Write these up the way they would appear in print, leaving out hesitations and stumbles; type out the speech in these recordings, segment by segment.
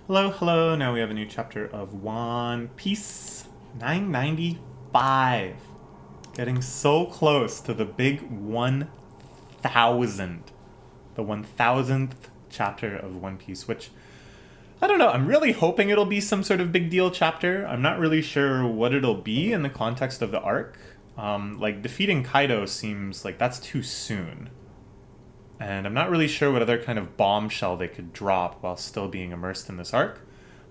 Hello, hello. Now we have a new chapter of One Piece 995. Getting so close to the big 1000. The 1000th chapter of One Piece, which I don't know. I'm really hoping it'll be some sort of big deal chapter. I'm not really sure what it'll be in the context of the arc. Like, defeating Kaido seems like that's too soon. And I'm not really sure what other kind of bombshell they could drop while still being immersed in this arc.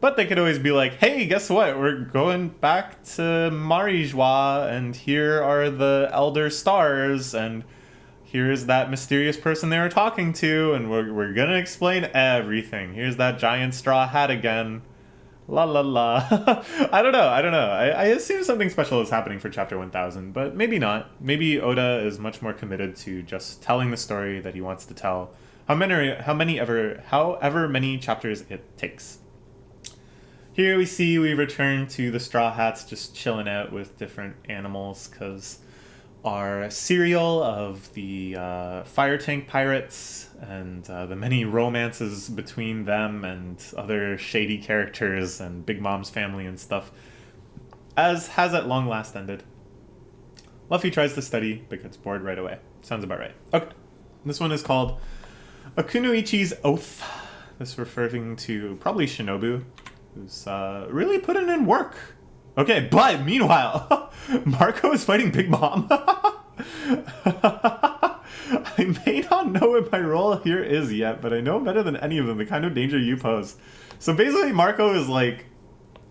But they could always be like, hey, guess what? We're going back to Marijois, and here are the Elder Stars, and here's that mysterious person they were talking to, and we're gonna explain everything. Here's that giant straw hat again. La la la. I don't know. I assume something special is happening for chapter 1000, but maybe not. Maybe Oda is much more committed to just telling the story that he wants to tell. However many chapters it takes. Here we return to the Straw Hats just chilling out with different animals, because our serial of the fire tank pirates and the many romances between them and other shady characters and Big Mom's family and stuff has at long last ended. Luffy tries to study but gets bored right away. Sounds about right. Okay. This one is called Akunoichi's Oath. This referring to probably Shinobu, who's really putting in work. Okay, but meanwhile, Marco is fighting Big Mom. I may not know what my role here is yet, but I know better than any of them the kind of danger you pose. So basically, Marco is like,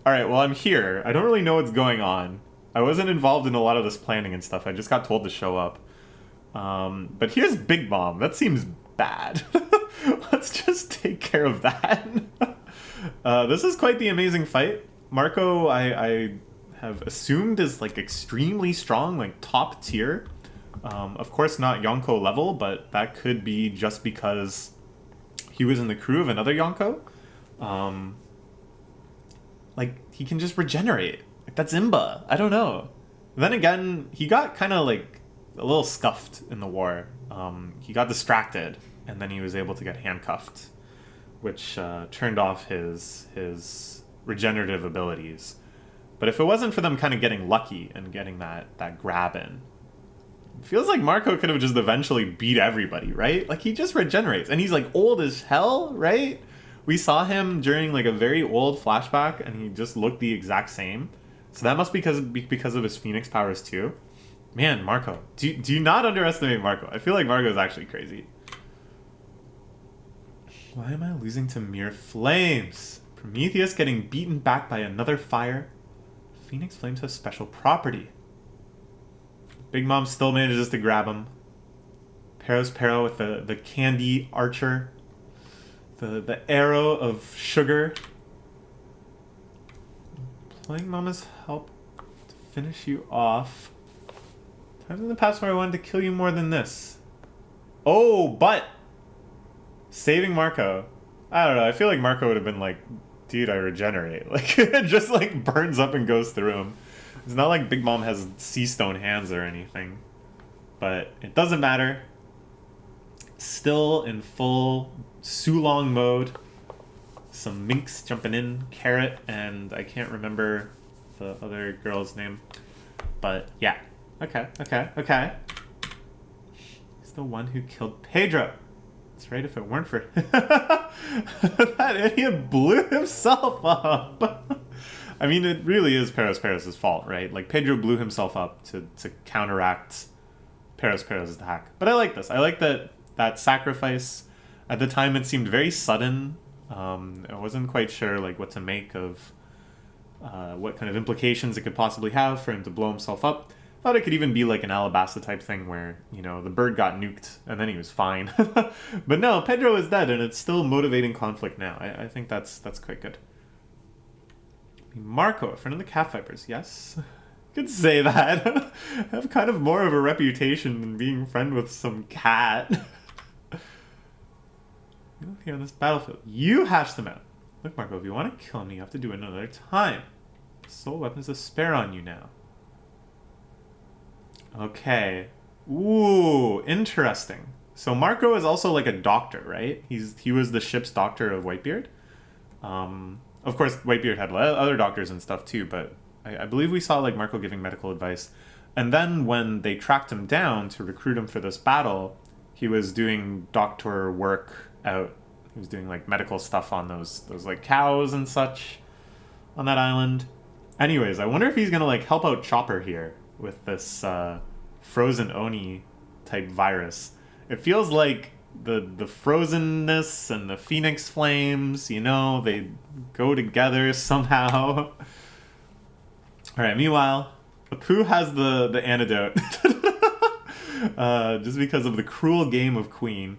alright, well, I'm here. I don't really know what's going on. I wasn't involved in a lot of this planning and stuff. I just got told to show up. But here's Big Mom. That seems bad. Let's just take care of that. This is quite the amazing fight. Marco, I have assumed is like extremely strong, like top tier. Of course, not Yonko level, but that could be just because he was in the crew of another Yonko. Like, he can just regenerate. Like, that's Imba. I don't know. Then again, he got kind of like a little scuffed in the war. He got distracted, and then he was able to get handcuffed, which turned off his regenerative abilities. But if it wasn't for them kind of getting lucky and getting that grab in, it feels like Marco could have just eventually beat everybody, right? Like, he just regenerates, and he's like old as hell, right? We saw him during like a very old flashback, and he just looked the exact same. So that must be because of his Phoenix powers too. Man, Marco, do you not underestimate Marco? I feel like Marco is actually crazy. Why am I losing to mere flames? Prometheus getting beaten back by another fire? Phoenix Flames have special property. Big Mom still manages to grab him. Pero's Pero with the candy archer. The arrow of sugar. Playing Mama's help to finish you off. Times in the past where I wanted to kill you more than this. Oh, but saving Marco. I don't know. I feel like Marco would have been like, dude, I regenerate. Like, it just like burns up and goes through him. It's not like Big Mom has sea stone hands or anything. But it doesn't matter. It's still in full Sulong mode. Some minks jumping in, Carrot, and I can't remember the other girl's name. But yeah. Okay. He's the one who killed Pedro. That's right, if it weren't for that idiot blew himself up. I mean, it really is Peros' fault, right? Like, Pedro blew himself up to counteract Peros' attack. But I like this. I like that sacrifice. At the time, it seemed very sudden. I wasn't quite sure like what to make of what kind of implications it could possibly have for him to blow himself up. Thought it could even be like an Alabasta type thing where, you know, the bird got nuked and then he was fine. But no, Pedro is dead, and it's still motivating conflict now. I think that's quite good. Marco, a friend of the Cat Vipers, yes? Could say that. I have kind of more of a reputation than being friend with some cat. You live here on this battlefield. You hash them out. Look, Marco, if you want to kill me, you have to do it another time. Soul weapons to spare on you now. Okay. Ooh, interesting. So Marco is also like a doctor, right? He was the ship's doctor of Whitebeard. Of course, Whitebeard had other doctors and stuff too, but I believe we saw like Marco giving medical advice. And then when they tracked him down to recruit him for this battle, he was doing doctor work out. He was doing like medical stuff on those like cows and such on that island. Anyways, I wonder if he's gonna like help out Chopper here with this frozen Oni type virus. It feels like the frozenness and the phoenix flames, you know, they go together somehow. All right. Meanwhile, Apu has the antidote, just because of the cruel game of Queen.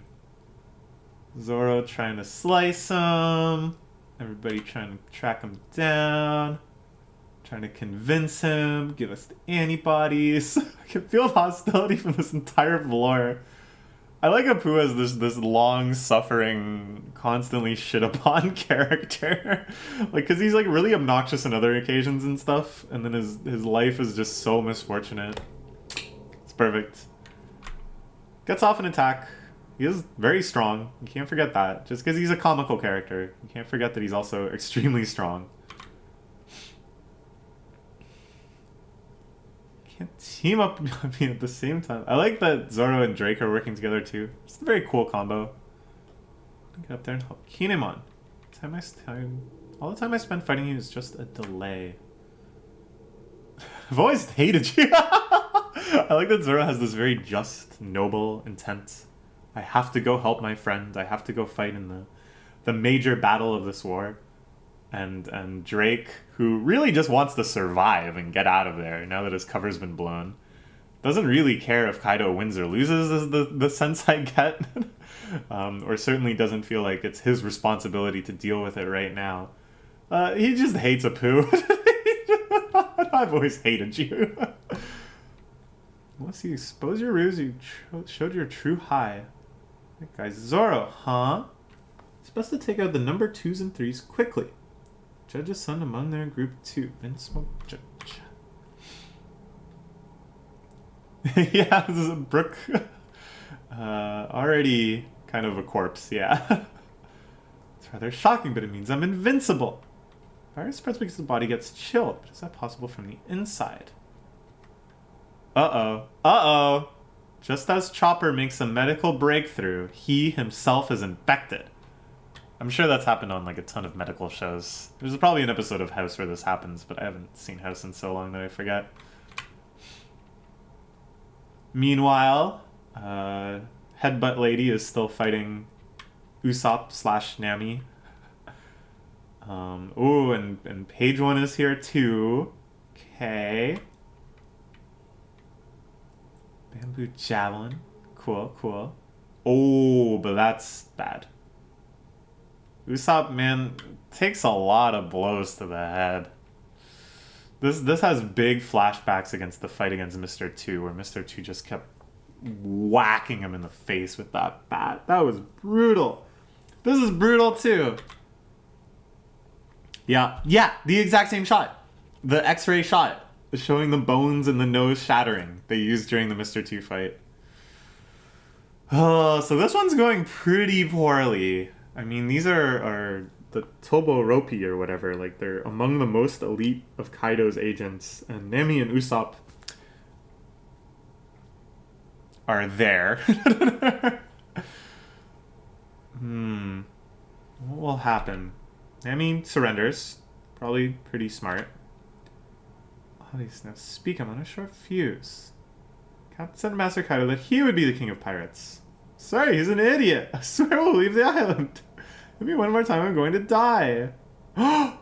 Zoro trying to slice him. Everybody trying to track him down. Trying to convince him, give us the antibodies. I can feel the hostility from this entire floor. I like Apu as this long-suffering, constantly shit upon character. Like, because he's like really obnoxious on other occasions and stuff, and then his life is just so misfortunate. It's perfect. Gets off an attack. He is very strong. You can't forget that. Just because he's a comical character, you can't forget that he's also extremely strong. Can't team up at the same time. I like that Zoro and Drake are working together too. It's a very cool combo. Get up there and help Kinemon. All the time I spend fighting you is just a delay. I've always hated you. I like that Zoro has this very just, noble intent. I have to go help my friend. I have to go fight in the major battle of this war. And Drake, who really just wants to survive and get out of there now that his cover's been blown, doesn't really care if Kaido wins or loses, is the sense I get. Or certainly doesn't feel like it's his responsibility to deal with it right now. He just hates Apu. I've always hated you. Unless you expose your ruse, you showed your true high. That guy's Zoro, huh? It's best to take out the number 2s and 3s quickly. Judge a son among their group 2. Then smoke judge. Yeah, this is Brook. Already kind of a corpse, yeah. It's rather shocking, but it means I'm invincible. Virus spreads because the body gets chilled, but is that possible from the inside? Uh-oh. Uh-oh. Just as Chopper makes a medical breakthrough, he himself is infected. I'm sure that's happened on like a ton of medical shows. There's probably an episode of House where this happens, but I haven't seen House in so long that I forget. Meanwhile, Headbutt Lady is still fighting Usopp / Nami. Ooh, and Page One is here too. Okay. Bamboo Javelin. Cool, cool. Oh, but that's bad. Usopp, man, takes a lot of blows to the head. This has big flashbacks against the fight against Mr. 2, where Mr. 2 just kept whacking him in the face with that bat. That was brutal. This is brutal too. Yeah, the exact same shot. The X-ray shot showing the bones and the nose shattering they used during the Mr. 2 fight. Oh, so this one's going pretty poorly. I mean, these are the Toboroki or whatever. Like, they're among the most elite of Kaido's agents. And Nami and Usopp are there. What will happen? Nami surrenders. Probably pretty smart. Please, now speak. I'm on a short fuse. Captain said to Master Kaido that he would be the king of pirates. Sorry, he's an idiot. I swear we'll leave the island. Maybe one more time I'm going to die. Oh,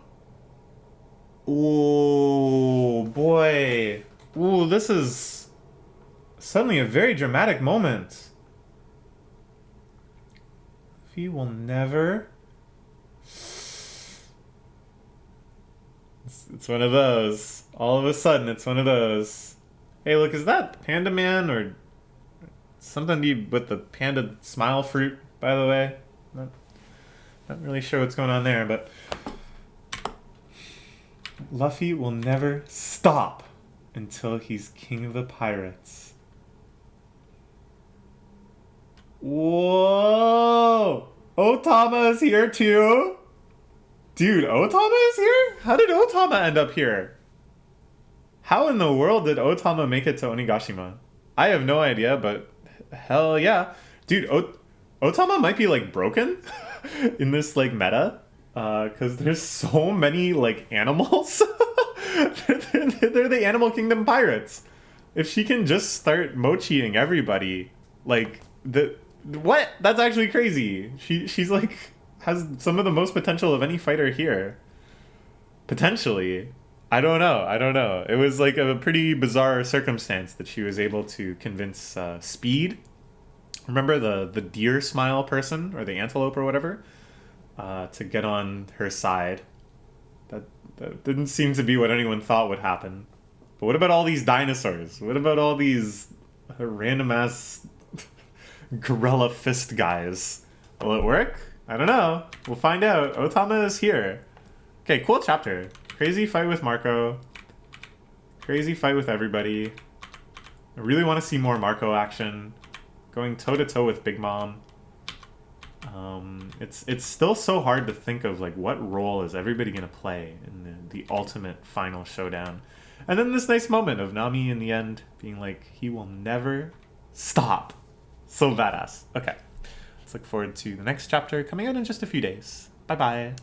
boy. Ooh, this is suddenly a very dramatic moment. He will never... It's one of those. All of a sudden, it's one of those. Hey, look, is that Panda Man or something with the panda smile fruit, by the way? Not really sure what's going on there, but Luffy will never stop until he's king of the pirates. Whoa! Otama is here too? Dude, Otama is here? How did Otama end up here? How in the world did Otama make it to Onigashima? I have no idea, but hell yeah. Dude, Otama might be like broken in this like meta. Because there's so many like animals. They're the Animal Kingdom pirates. If she can just start mochiing everybody, like what? That's actually crazy. She's like has some of the most potential of any fighter here. Potentially. I don't know. It was like a pretty bizarre circumstance that she was able to convince Speed. Remember the deer smile person or the antelope or whatever, to get on her side. That didn't seem to be what anyone thought would happen. But what about all these dinosaurs? What about all these random ass gorilla fist guys? Will it work? I don't know. We'll find out. Otama is here. Okay, cool chapter. Crazy fight with Marco. Crazy fight with everybody. I really want to see more Marco action. Going toe-to-toe with Big Mom. It's still so hard to think of like what role is everybody gonna play in the ultimate final showdown. And then this nice moment of Nami in the end being like, he will never stop. So badass. Okay. Let's look forward to the next chapter coming out in just a few days. Bye bye.